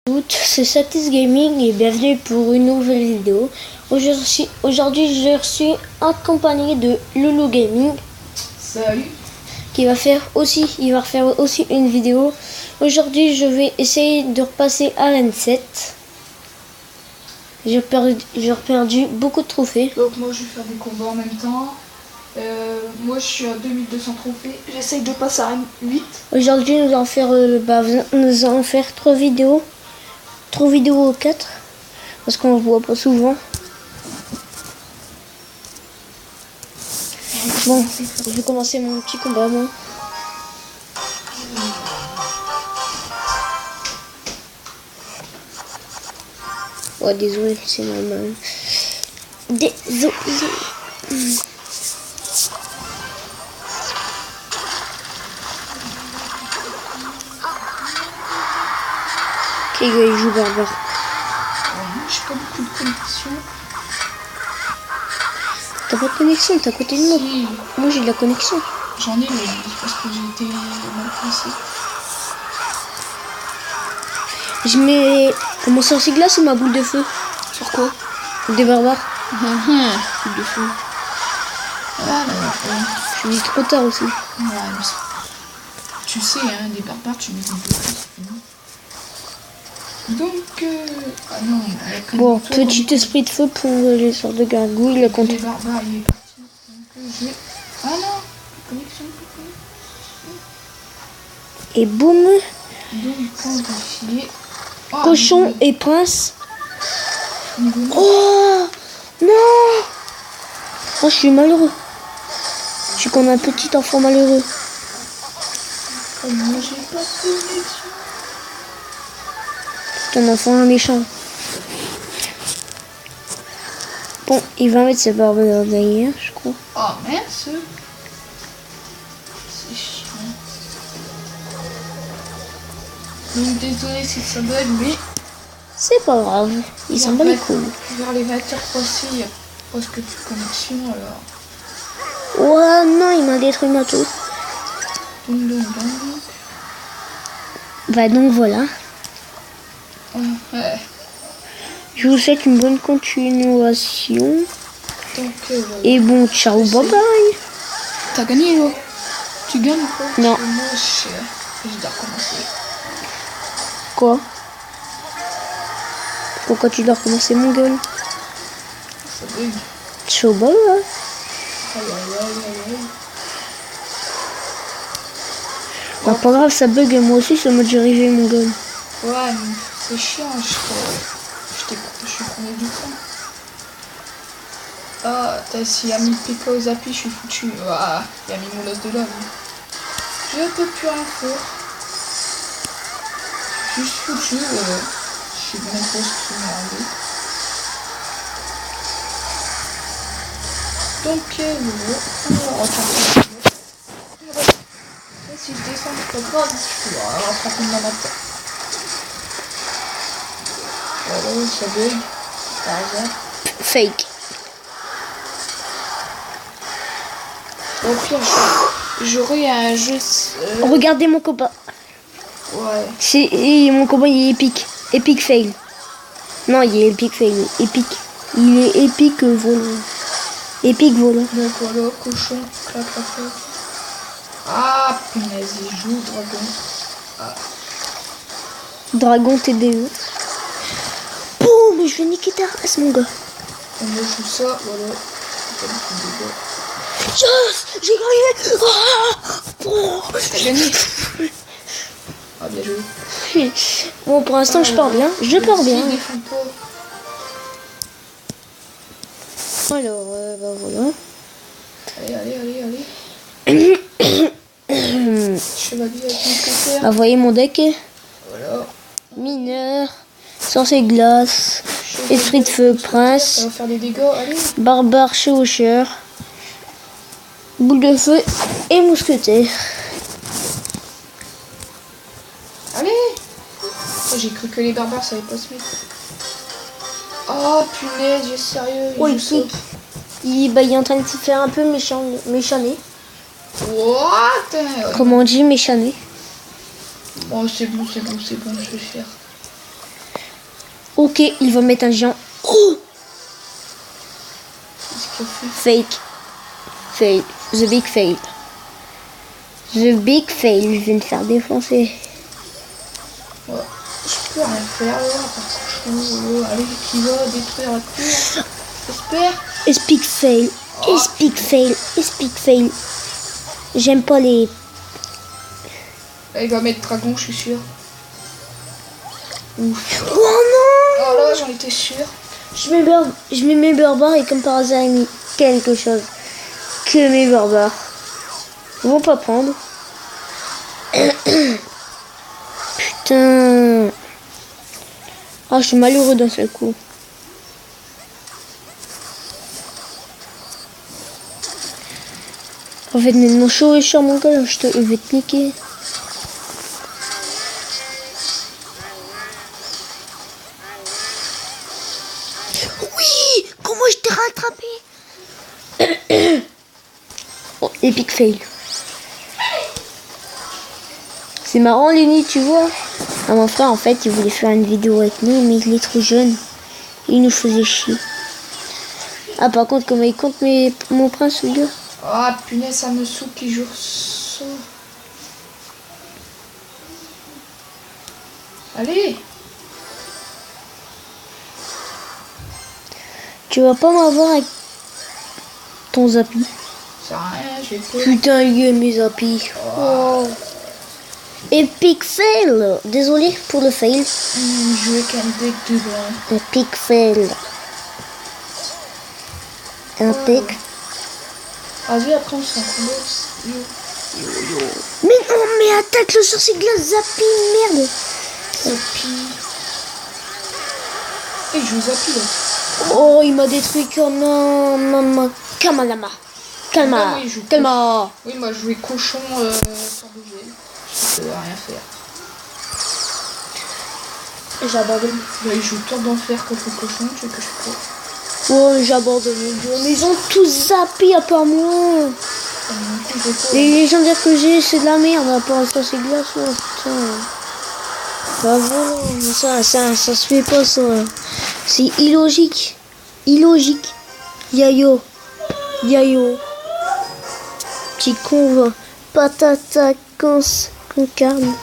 Toutes, c'est Satis Gaming et bienvenue pour une nouvelle vidéo. Aujourd'hui, je suis accompagné de Loulou Gaming. Salut. Il va faire aussi une vidéo. Aujourd'hui, je vais essayer de repasser Arène 7. J'ai perdu beaucoup de trophées. Donc moi je vais faire des combats en même temps. Moi je suis à 2200 trophées. J'essaye de passer à Arène 8. Aujourd'hui, nous allons faire 3 vidéos. 3 vidéos 4 parce qu'on ne voit pas souvent. Bon, je vais commencer mon petit combat moi. Ouais, désolé, c'est normal. Désolé. Ok, il joue barbare. J'ai pas beaucoup de connexion. T'as pas de connexion, t'es à côté de moi. Si. Moi j'ai de la connexion. J'en ai mais parce que j'ai été mal placé. Je mets mon sorcier-glace ou ma boule de feu? Sur quoi? Des barbares. Boule de feu. Ah là. Je dis trop tard aussi. Ouais, mais tu sais, hein, des barbares, tu mets boule de feu. Donc, ah non, bon, petit esprit de feu pour les sorts de gargouilles, le compte. Les barbares, il est parti. Donc, je vais... Ah non, connexion. Et boum. Donc, on va filer. Oh, Cochon et prince. Niveau... Oh non. Oh, je suis malheureux. Je suis comme un petit enfant malheureux. Oh, moi, j'ai pas de connexion. Ton enfant méchant. Bon, il va mettre ses barbes derrière, je crois. Oh mince. C'est chiant. Donc désolé si ça bug, mais... C'est pas grave, il s'en bat les couilles. Vers les 20h passées, il y a presque plus de connexion alors. Ouais, non, il m'a détruit ma tour. Donc. Bah donc voilà. Ouais. Je vous souhaite une bonne continuation. Donc, et bon, ciao, bye bye. T'as gagné, là? Tu gagnes ou quoi? Non. Moi, je dois recommencer. Quoi? Pourquoi tu dois recommencer mon gueule? Ça bug. Ciao, bye bye. Aïe. Bah, pas grave, ça bug, moi aussi, ça m'a dirigé mon gueule. Ouais, mais c'est chiant, je suis premier du temps. Ah, s'il y a mis PK aux appuis, je suis foutu. Ah, il a mis mon os de l'homme. Je peux plus rien faire. Je suis foutu. Je suis bien construit, merde. Donc, on va repartir. Si je descends, je peux pas. Je vais rattraper ma matin. Voilà, ça bug. Par hasard. Fake. Au pire, j'aurai un jeu. Regardez mon combat. Ouais. Mon combat, il est épique. Epic fail. Non, il est épique fail. Épique. Il est épique volant. Épique volant. Donc voilà, cochon. Clac. Ah, punaise, il joue dragon. Ah. Dragon TDE. Boum, je vais niquer ta race, mon gars. On va jouer ça, voilà. Yes, j'ai gagné. T'as gagné. Ah, bien joué. Bon, pour l'instant, je pars bien. Je pars bien. Alors, bah voilà. Allez. Chevalier avec mousquetaire. Bah, voyez mon deck. Voilà. Mineur, sorcier glace, esprit de feu, prince, Ça va faire des dégâts, allez. barbare, chevaucheur, boule de feu et mousquetaire. Allez. Oh, j'ai cru que les barbares ça allait pas se mettre. Oh punaise, j'ai sérieux. Oh, il pique. Il est en train de se faire un peu méchané. What? Comment on dit méchané? Oh, c'est bon, je vais faire. Ok, il va mettre un géant. Oh, Qu'est-ce qu'il a fait? fake. Fail. The big fail. The big fail. Je vais me faire défoncer. Ouais. Je peux rien faire là. Allez, qui va détruire la tour? J'espère. Epic fail. Epic fail. Epic fail. J'aime pas les... Là, il va mettre dragon, je suis sûr. Ouf. Oh non! Oh là, j'en étais sûr. Je mets mes barbares et comme par hasard il met quelque chose. Que mes barbares vont pas prendre. Putain. Ah, je suis malheureux d'un seul coup. En fait, maintenant chaud et chaud mon gars, je vais te niquer. Oui, comment je t'ai rattrapé? Oh, epic fail. C'est marrant Lenny, tu vois. Ah, mon frère en fait il voulait faire une vidéo avec nous mais il est trop jeune. Il nous faisait chier. Ah par contre comment il compte mon prince ou gars. Ah punaise, ça me saoule qui joue ça. Allez. Tu vas pas m'avoir avec ton zappi. Ça sert à rien, j'ai peur. Putain il y a mes zappis. Oh. Epic fail. Désolé pour le fail. Je vais qu'un deck dedans. Epic fail. Un pic. Vas-y, après on s'en combat. Mais non mais attaque le sorcier glace zappi merde. Zappy. Et je joue Zappy là. Oh il m'a détruit comme maman. Kamalama. Calma. Ah oui, il joue Calma. Oui, moi je jouais cochon sur le gel. Je peux rien faire. J'abandonne. Là, il joue tour d'enfer contre le cochon, tu veux que je fasse? Oh j'abandonne les gars. Mais ils ont tous zappé à part moi. Les légendaires que j'ai c'est de la merde à part ça c'est glace. Oh, putain. Bah voilà, ça se fait pas ça. C'est illogique. Illogique. Yayo. Yayo. Petit con va. Patata concarne.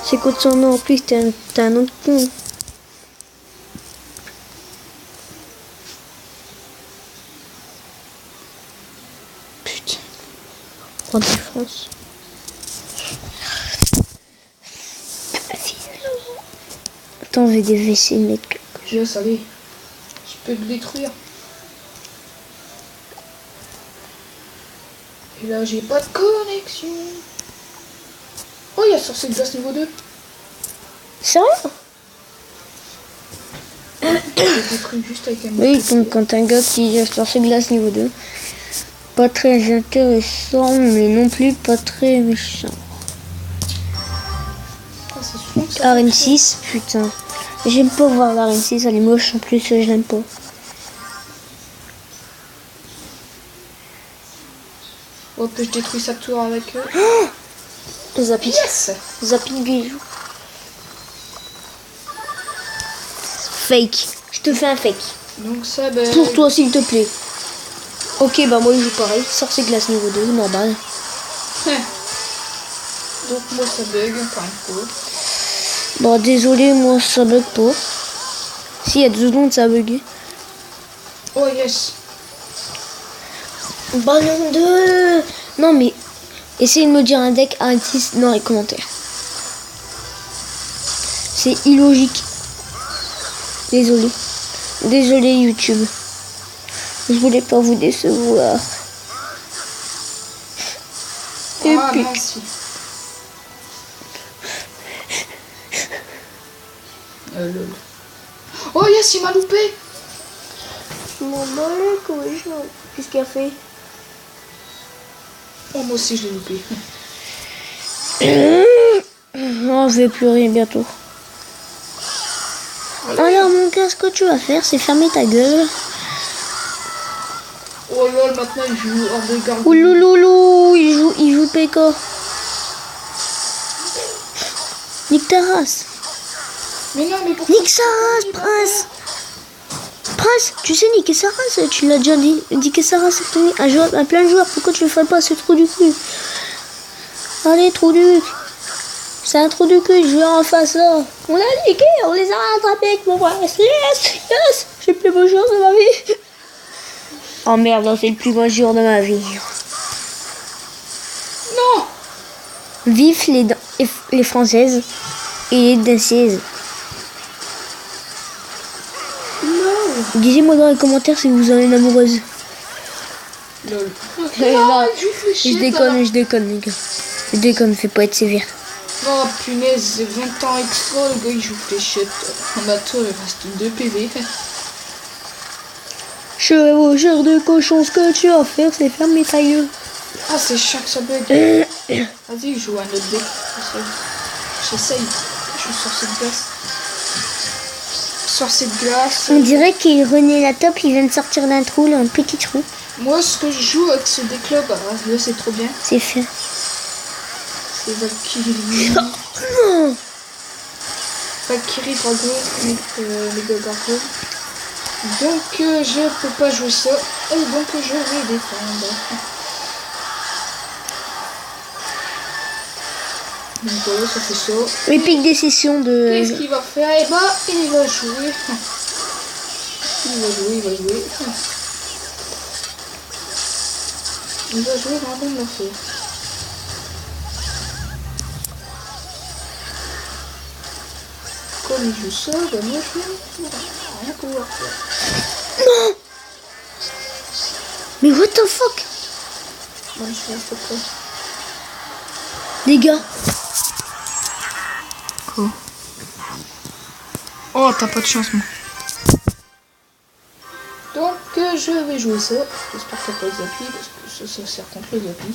C'est quoi de son nom en plus, t'es un autre con. Putain. En défense. Attends, je vais essayer de mettre quelque chose. Yes, allez. Je peux le détruire. Et là, j'ai pas de connexion. Oh, il y a sorcier de glace niveau 2. Sérieux? Je l'ai détruit juste avec un Oui, donc quand un gars qui a sorcier glace niveau 2. Pas très intéressant, mais non plus pas très méchant. Ah, c'est souvent que ça Arène 6, putain. J'aime pas voir l'arène 6, elle est moche en plus, je l'aime pas. Oh, que je détruis sa tour avec eux. Zappy. Yes. Zappy bijou. Fake. Je te fais un fake. Donc ça, ben... Pour toi, s'il te plaît. Ok, bah moi, je joue pareil. Sorcier glace niveau 2, normal. Donc moi, ça bug encore une fois. Bon, désolé, moi, ça bug pas. Si, il y a 2 secondes, ça a bugué. Oh, yes. Ballon 2. Non, mais essayez de me dire un deck à 6 dans les commentaires. C'est illogique. Désolé. Désolé, YouTube. Je voulais pas vous décevoir. Ah, Epic. merci. Lol. Oh, yes, il m'a loupé. Mon balai, comment je... Qu'est-ce qu'il a fait? Oh, moi aussi, je l'ai loupé. Oh, je vais pleurer bientôt. Alors, mon gars, ce que tu vas faire, c'est fermer ta gueule. Oh lol, maintenant il joue hors de garde. Oulouloulou, il joue PK. Nique ta race. Mais non, mais pourquoi? Nique sa race, prince. race, tu sais niquer sa race, tu l'as déjà dit. Niquer sa race, à plein de joueurs, pourquoi tu le fais pas, c'est trop du cul. Allez, trou du cul. C'est un trou du cul, je viens en face là. On l'a niqué, on les a rattrapés avec mon bras. Yes, yes, c'est le plus beau jour de ma vie. Oh merde, c'est le plus beau jour de ma vie. Non. Vive les Françaises et les Daciaises. Dites-moi dans les commentaires si vous avez une amoureuse. Lol. Non, je déconne, les gars. Je déconne, fais pas être sévère. Oh punaise, 20 ans extra, le gars il joue fléchette. En bateau, il reste 2 PV. Chevaucheur de cochon, ce que tu vas faire, c'est fermer ta gueule. Ah, c'est chiant que ça bug. Vas-y, joue à un autre deck. J'essaye. Je suis sur cette glace. Sur cette glace. On dirait qu'il renaît la top, il vient de sortir d'un trou, là, un petit trou. Moi, ce que je joue avec ce deck là, bah, là c'est trop bien. C'est fait. C'est Valkyrie. Non. Valkyrie Dragon, Mega Dragon. Donc, je peux pas jouer ça. Et donc, je vais défendre. Donc voilà, ça fait ça. Épique décision de... Qu'est-ce qu'il va faire? Eh bah, il va jouer. Il va jouer. Il va jouer vraiment de l'affaire. Comme il joue ça, bah moi je vais rien pouvoir faire. Non. Mais what the fuck? Moi je reste prêt. Les gars. Quoi? Oh, t'as pas de chance, moi. Donc, je vais jouer ça. J'espère qu'il n'y a pas de zappy, parce que ça sert contre le zappy.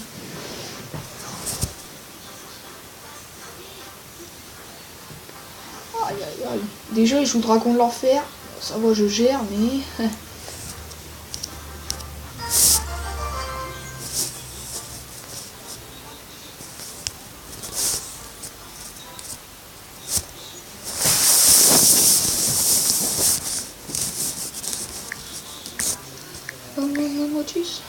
Aïe aïe aïe. Déjà, il joue Dragon de l'Enfer. Ça va, je gère, mais... Oh non, non, Motus.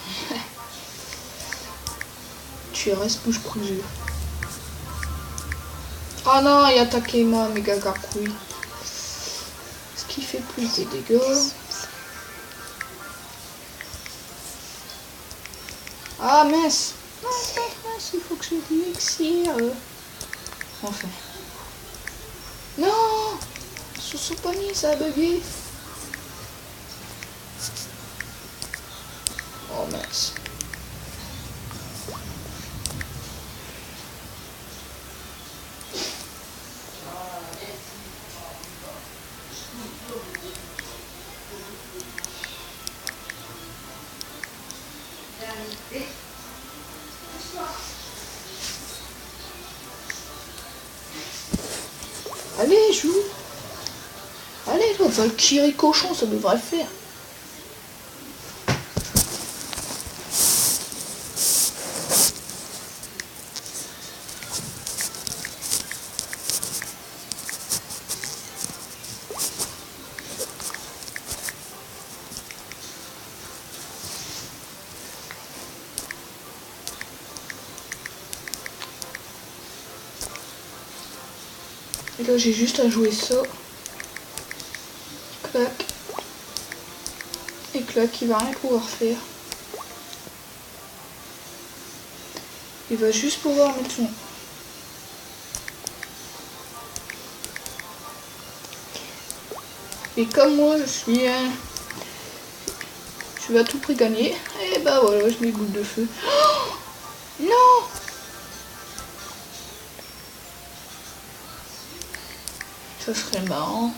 Tu restes bouche cousue. Ah non, il a attaqué ma méga garcouille. Ce qui fait plus de dégâts. Ah mince. Mince, il faut que je l'élixir. Enfin. Non. Sous son panier, ça a bugué. Oh mince. Allez, joue. Allez, là, Valkyrie cochon, ça devrait le faire. Et là, j'ai juste à jouer ça. Clac. Et clac, il va rien pouvoir faire. Il va juste pouvoir mettre son... Et comme moi, je suis... je vais à tout prix gagner. Et bah voilà, je mets boule de feu. Oh non! Ça serait marrant.